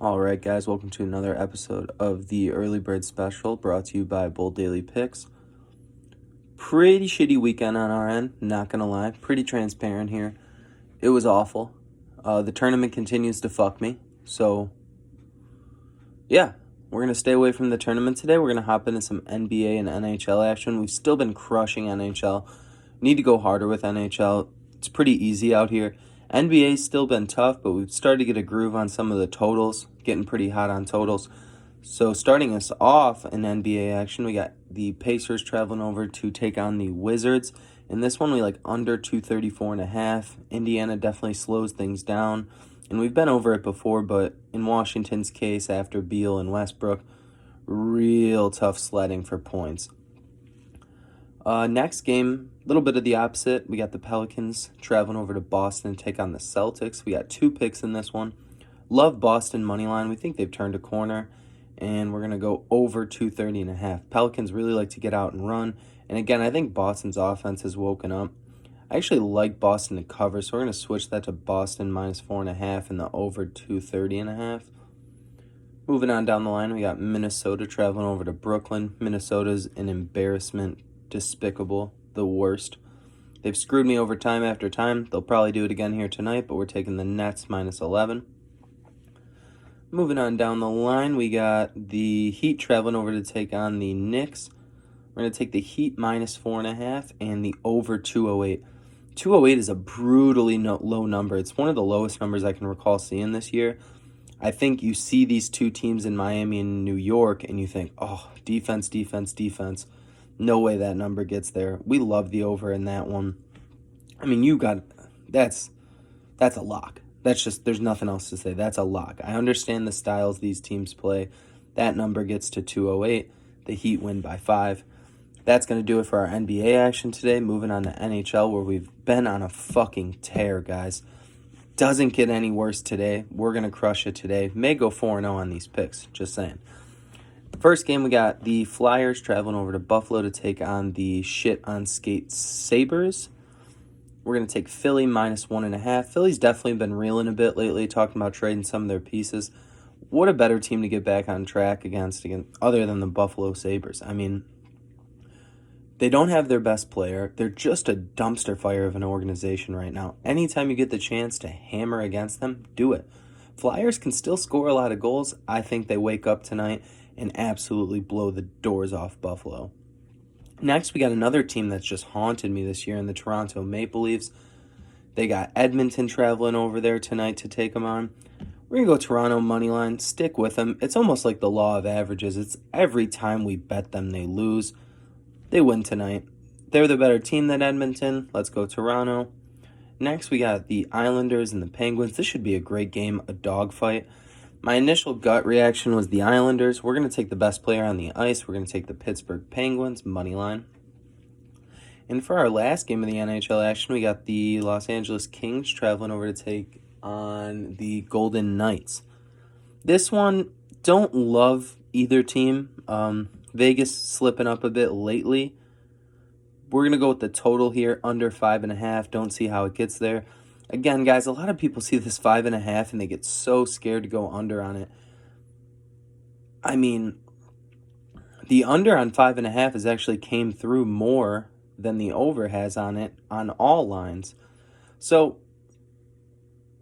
All right, guys, welcome to another episode of the Early Bird Special brought to you by Bold Daily Picks. Pretty shitty weekend on our end, not gonna lie. Pretty transparent here. It was awful. The tournament continues to fuck me. So, yeah, we're gonna stay away from the tournament today. We're gonna hop into some NBA and NHL action. We've still been crushing NHL. Need to go harder with NHL. It's pretty easy out here. NBA's still been tough, but we've started to get a groove on some of the totals, getting pretty hot on totals. So starting us off in NBA action, we got the Pacers traveling over to take on the Wizards. In this one, we like under 234.5. Indiana definitely slows things down. And we've been over it before, but in Washington's case, after Beal and Westbrook, real tough sledding for points. Next game, a little bit of the opposite. We got the Pelicans traveling over to Boston to take on the Celtics. We got 2 picks in this one. Love Boston money line. We think they've turned a corner, and we're going to go over 230.5. Pelicans really like to get out and run. And again, I think Boston's offense has woken up. I actually like Boston to cover, so we're going to switch that to Boston minus 4.5 and the over 230.5. Moving on down the line, we got Minnesota traveling over to Brooklyn. Minnesota's an embarrassment. Despicable, the worst. They've screwed me over time after time. They'll probably do it again here tonight, but we're taking the Nets minus 11. Moving on down the line, we got the Heat traveling over to take on the Knicks. We're going to take the Heat minus 4.5 and the over 208. 208 is a brutally low number. It's one of the lowest numbers I can recall seeing this year. I think you see these two teams in Miami and New York, and you think, oh, defense, defense, defense. No way that number gets there. We love the over in that one. I mean, that's a lock. That's just, there's nothing else to say. That's a lock. I understand the styles these teams play. That number gets to 208. The Heat win by 5. That's going to do it for our NBA action today. Moving on to NHL, where we've been on a fucking tear, guys. Doesn't get any worse today. We're going to crush it today. May go 4-0 on these picks. Just saying. First game, we got the Flyers traveling over to Buffalo to take on the shit-on-skate Sabres. We're going to take Philly minus 1.5. Philly's definitely been reeling a bit lately, talking about trading some of their pieces. What a better team to get back on track against other than the Buffalo Sabres. I mean, they don't have their best player. They're just a dumpster fire of an organization right now. Anytime you get the chance to hammer against them, do it. Flyers can still score a lot of goals. I think they wake up tonight and absolutely blow the doors off Buffalo. Next, we got another team that's just haunted me this year in the Toronto Maple Leafs. They got Edmonton traveling over there tonight to take them on. We're going to go Toronto money line, stick with them. It's almost like the law of averages. It's every time we bet them, they lose. They win tonight. They're the better team than Edmonton. Let's go Toronto. Next, we got the Islanders and the Penguins. This should be a great game, a dogfight. My initial gut reaction was the Islanders. We're going to take the best player on the ice. We're going to take the Pittsburgh Penguins, money line. And for our last game of the NHL action, we got the Los Angeles Kings traveling over to take on the Golden Knights. This one, don't love either team. Vegas slipping up a bit lately. We're going to go with the total here, under 5.5. Don't see how it gets there. Again, guys, a lot of people see this 5.5 and they get so scared to go under on it. I mean, the under on 5.5 has actually came through more than the over has on it on all lines. So,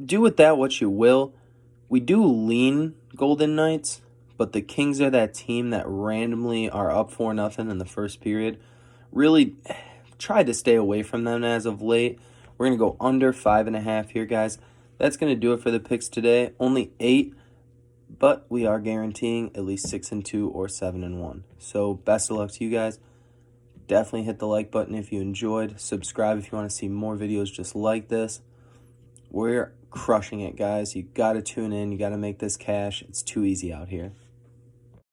do with that what you will. We do lean Golden Knights, but the Kings are that team that randomly are up 4-0 in the first period. Really tried to stay away from them as of late. We're going to go under 5.5 here, guys. That's going to do it for the picks today. Only 8, but we are guaranteeing at least 6-2 or 7-1. So best of luck to you guys. Definitely hit the like button if you enjoyed. Subscribe if you want to see more videos just like this. We're crushing it, guys. You got to tune in. You got to make this cash. It's too easy out here.